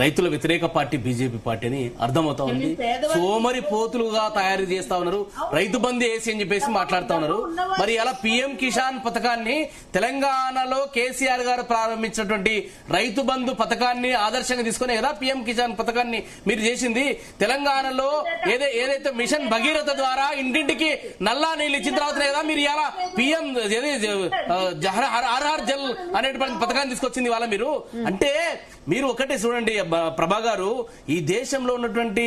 రైతుల వ్యతిరేక party BJP party అని అర్థమవుతా ఉంది. సోమరి పోతులుగా తయారు చేస్తా ఉన్నారు. రైతు బంధు వేసి అని చెప్పేసి మాట్లాడుతా ఉన్నారు. మరి అలా పీఎం కిసాన్ పథకాన్ని తెలంగాణలో కేసీఆర్ గారు ప్రారంభించినటువంటి రైతు బంధు పథకాన్ని ఆదర్శంగా తీసుకునే కదా పీఎం కిసాన్ పథకాన్ని మీరు చేసింది. తెలంగాణలో ఏదైతే మిషన్ భగీరథ ద్వారా ఇంటింటికి నల్లా నీళ్ళు ఇచ్చిన తర్వాత కదా మీరు ఇలా పీఎం హర్ హర్ జల్ అనేటువంటి పథకాన్ని తీసుకొచ్చింది వాళ్ళ మీరు. అంటే మీరు ఒకటే చూడండి ప్రభా గారు, ఈ దేశంలో ఉన్నటువంటి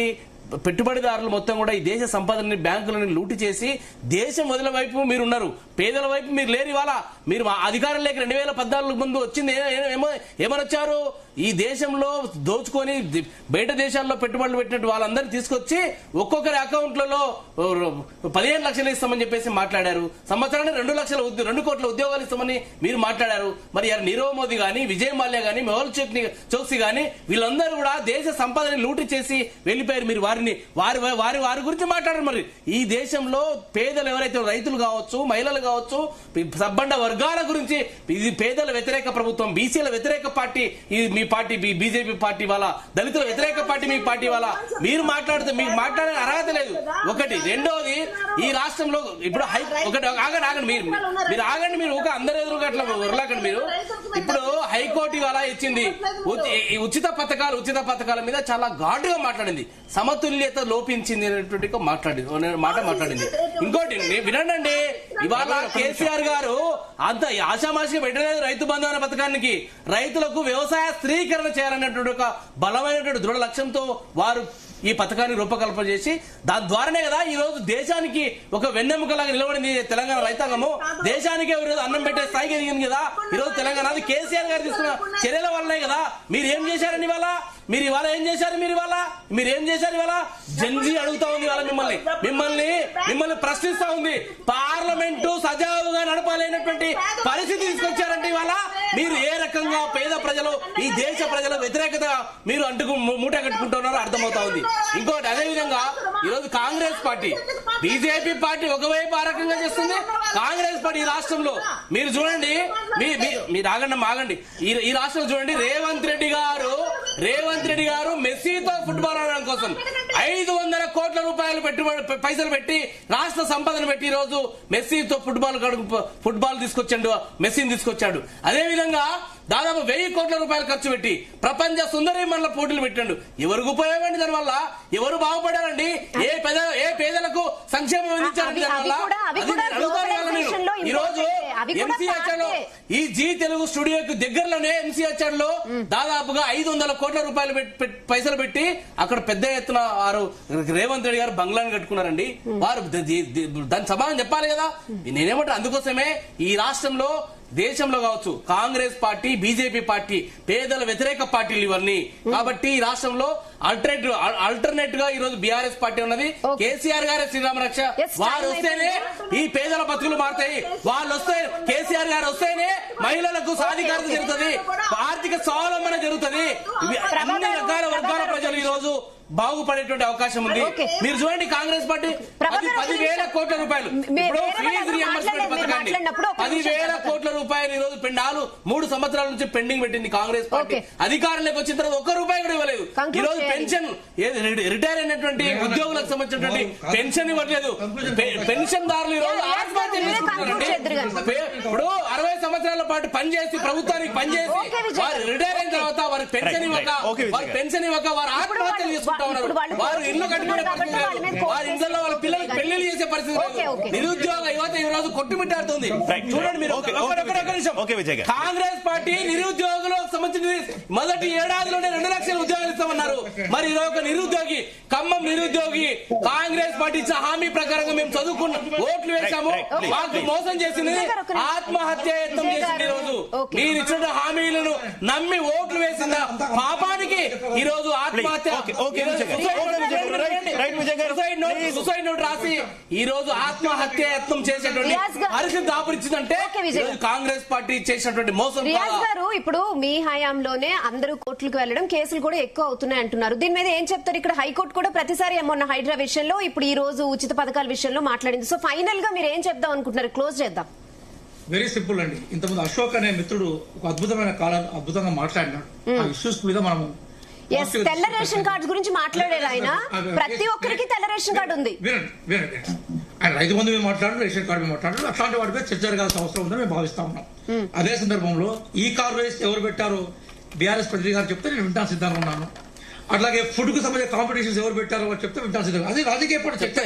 పెట్టుబడిదారులు మొత్తం కూడా ఈ దేశ సంపదని బ్యాంకులను లూటి చేసి దేశం వదిల వైపు మీరున్నారు, పేదల వైపు మీరు లేరు. ఇవాళ మీరు అధికారం లేక 2014 ముందు వచ్చింది ఏమని వచ్చారు? ఈ దేశంలో దోచుకొని బయట దేశాల్లో పెట్టుబడులు పెట్టినట్టు వాళ్ళందరినీ తీసుకొచ్చి ఒక్కొక్కరి అకౌంట్లలో 15 లక్షలు ఇస్తామని చెప్పేసి మాట్లాడారు. సంవత్సరానికి 2 కోట్ల ఉద్యోగాలు ఇస్తామని మీరు మాట్లాడారు. మరి నీరవ్ మోదీ గాని, విజయ్ మాల్యా గాని, మెహుల్ చోక్సీ గాని వీళ్ళందరూ కూడా దేశ సంపదని లూటి చేసి వెళ్లిపోయారు. మీరు వారి గురించి మాట్లాడారు. మరి ఈ దేశంలో పేదలు ఎవరైతే రైతులు కావచ్చు, మహిళలు కావచ్చు, సబ్బండ వర్గాల గురించి ఇది పేదల వ్యతిరేక ప్రభుత్వం, బీసీల వ్యతిరేక పార్టీ మీ పార్టీ బీజేపీ పార్టీ వాళ్ళ, దళితుల వ్యతిరేక పార్టీ మీ పార్టీ వాళ్ళ. మీరు మాట్లాడితే మీకు మాట్లాడే అర్హత లేదు. ఒకటి. రెండోది, ఈ రాష్ట్రంలో ఇప్పుడు ఒకటి ఆగండి మీరు ఆగండి, మీరు ఒక అందరు ఎదురుగా అట్లా ఉరలాకండి. మీరు ఇప్పుడు హైకోర్టు ఇవాళ ఇచ్చింది ఉచిత పథకాల మీద చాలా ఘాటుగా మాట్లాడింది. సమతుల్యత లోపించింది అనేటువంటి మాట మాట్లాడింది. ఇంకోటి వినండి, ఇవాళ కేసీఆర్ గారు అంత ఆశామాషిగా పెట్టలేదు రైతు బంధు అనే పథకానికి. రైతులకు వ్యవసాయ స్త్రీకరణ చేయాలనేటువంటి ఒక బలమైనటువంటి దృఢ లక్ష్యంతో వారు ఈ పథకాన్ని రూపకల్పన చేసి దాని ద్వారానే కదా ఈ రోజు దేశానికి ఒక వెన్నెముకలాగా నిలబడింది తెలంగాణ రైతాంగము. దేశానికి అన్నం పెట్టే స్థాయికి ఎదిగింది కదా ఈ రోజు తెలంగాణ. అది కేసీఆర్ గారు తీసుకున్న చర్యల వల్లనే కదా. మీరు ఏం చేశారని ఇవాళ ఏం చేశారు? మీరు ఏం చేశారు ఇవాళ? జంజీ అడుగుతా ఉంది ఇవాళ మిమ్మల్ని ప్రశ్నిస్తా ఉంది. పార్లమెంటు సజావుగా నడపాలనేటువంటి పరిస్థితి తీసుకొచ్చారంటే ఇవాళ మీరు ఏ రకంగా పేద ప్రజలు, ఈ దేశ ప్రజల వ్యతిరేకత మీరు మూట కట్టుకుంటున్నారో అర్థమవుతా ఉంది. ఇంకోటి, అదే విధంగా ఈరోజు కాంగ్రెస్ పార్టీ, బీజేపీ పార్టీ ఒకవైపు ఆ రకంగా చేస్తుంది, కాంగ్రెస్ పార్టీ ఈ రాష్ట్రంలో మీరు చూడండి, మీరు ఆగండి. ఈ రాష్ట్రంలో చూడండి, రేవంత్ రెడ్డి గారు మెస్సీతో ఫుట్బాల్ ఆడడం కోసం 500 కోట్ల రూపాయలు పైసలు పెట్టి రాష్ట్ర సంపదను పెట్టి ఈ రోజు మెస్సీతో ఫుట్బాల్ తీసుకొచ్చాడు, మెస్సీని తీసుకొచ్చాడు. అదే విధంగా దాదాపు 1000 కోట్ల రూపాయలు ఖర్చు పెట్టి ప్రపంచ సుందరి మండల పోటీలు పెట్టాడు. ఎవరికి ఉపయోగపడింది దానివల్ల? ఎవరు బాగుపడారండి? ఏ పేదలకు సంక్షేమం అందించారండి దానివల్ల? ఈ రోజు ఎంసీహెచ్ఆర్ లో, ఈ జీ తెలుగు స్టూడియోకి దగ్గరలోనే ఎంసీహెచ్ఆర్ లో దాదాపుగా 500 కోట్ల రూపాయలు పైసలు పెట్టి అక్కడ పెద్ద ఎత్తున వారు రేవంత్ రెడ్డి గారు బంగ్లాని కట్టుకున్నారండి. వారు దాని సమాధానం చెప్పాలి కదా. నేనేమంటారు, అందుకోసమే ఈ రాష్ట్రంలో, దేశంలో కావచ్చు, కాంగ్రెస్ పార్టీ, బీజేపీ పార్టీ పేదల వ్యతిరేక పార్టీలు ఇవన్నీ. కాబట్టి ఈ రాష్ట్రంలో ఆల్టర్నేట్ గా ఈ రోజు బీఆర్ఎస్ పార్టీ ఉన్నది. కేసీఆర్ గారే శ్రీరామ రక్ష. వారు వస్తేనే ఈ పేదల బతుకులు మారుతాయి. వాళ్ళు వస్తే, కేసీఆర్ గారు వస్తేనే మహిళలకు సాధికారత జరుగుతుంది, ఆర్థిక స్వావలంబన జరుగుతుంది. అన్ని రకాల వర్గాల ప్రజలు ఈ రోజు బాగుపడేటువంటి అవకాశం ఉంది. మీరు చూడండి, కాంగ్రెస్ పార్టీ 10,000 కోట్ల రూపాయలు ఇప్పుడు ఫీజు రియంబర్స్మెంట్ పథకాన్ని 10,000 కోట్ల రూపాయలు ఈ రోజు 3 సంవత్సరాల నుంచి పెండింగ్ పెట్టింది కాంగ్రెస్ పార్టీ. అధికారంలోకి వచ్చిన తర్వాత 1 రూపాయి కూడా ఇవ్వలేదు. ఈ రోజు పెన్షన్, రిటైర్ అయినటువంటి ఉద్యోగులకు సంబంధించినటువంటి పెన్షన్ ఇవ్వట్లేదు. పెన్షన్ దారులు ఈ రోజు ఆత్మహత్య చేసుకుంటున్నారండి. ఇప్పుడు 60 సంవత్సరాల పాటు పనిచేసి, ప్రభుత్వానికి పనిచేసి వారు రిటైర్ అయిన తర్వాత వారికి పెన్షన్ ఇవ్వక వారు ఆత్మహత్యలు చేసుకుంటారు. వారు ఇల్లు కట్టుకునే పరిస్థితి లేదు. వారి ఇంట్లో వాళ్ళ పిల్లలకు పెళ్లిళ్ళు చేసే పరిస్థితి లేదు. నిరుద్యోగ యువత ఈ రోజు కొట్టుమిట్టాడుతుంది. చూడండి మీరు, కాంగ్రెస్ పార్టీ నిరుద్యోగులకు సంబంధించి మొదటి ఏడాదిలోనే 2 లక్షల ఉద్యోగాలు ఇస్తామన్నారు. మరి ఈ రోజు నిరుద్యోగి, ఖమ్మం నిరుద్యోగి, కాంగ్రెస్ పార్టీ ఇచ్చిన హామీ ప్రకారంగా మేము చదువుకున్న ఓట్లు వేశాము, మాకు మోసం చేసింది, ఆత్మహత్య యత్నం చేసింది. ఈ రోజు మీరు ఇచ్చిన హామీలను నమ్మి ఓట్లు వేసిన పాపానికి ఈ రోజు ఆత్మహత్య, సూసైడ్ నోట్ రాసి ఈ రోజు ఆత్మహత్య యత్నం చేసేటువంటి పరిస్థితి దాపురించిందంటే కాంగ్రెస్ పార్టీ చేసినటువంటి మోసం. రియాజ్ గారు, ఇప్పుడు మీ హయాంలోనే అందరూ కోర్టులకు వెళ్లడం, కేసులు కూడా ఎక్కువ అవుతున్నాయి అంటున్నారు. దీని మీద ఏం చెప్తారు? ఇక్కడ హైకోర్టు కూడా ప్రతిసారి మొన్న హైడ్రా విషయంలో, ఇప్పుడు ఈ రోజు ఉచిత పథకాల విషయంలో మాట్లాడింది. సో ఫైనల్ గా మీరు ఏం చెప్దాం అనుకుంటున్నారు? క్లోజ్ చేద్దాం. వెరీ సింపుల్ అండి. ఇంతకుముందు అశోక్ అనే మిత్రుడు ఒక అద్భుతంగా మాట్లాడినాడు. ఆ ఇష్యూస్ మీద మనం Yes, తెల్ల రేషన్ కార్డు గురించి మాట్లాడారు ఆయన. ప్రతి ఒక్కరికి తెల్ల రేషన్ కార్డు ఉంది. వినండి ఆయన రైతు బంధు మేము మాట్లాడారు, రేషన్ కార్డు మేము మాట్లాడారు. అట్లాంటి వాటిపై చర్చ జరగాల్సిన అవసరం ఉందని మేము భావిస్తా ఉన్నాం. అదే సందర్భంలో ఈ కార్ రేస్ ఎవరు పెట్టారో బీఆర్ఎస్ ప్రతినిధి గారు చెప్తే నేను వింటాను సిద్ధంగా ఉన్నాను. అట్లాగే ఫుడ్ కు సంబంధించిన కాంపిటీషన్స్ ఎవరు పెట్టారో చెప్తే వింటాను సిద్ధంగా. అది రాజకీయ పార్టీ చెప్తే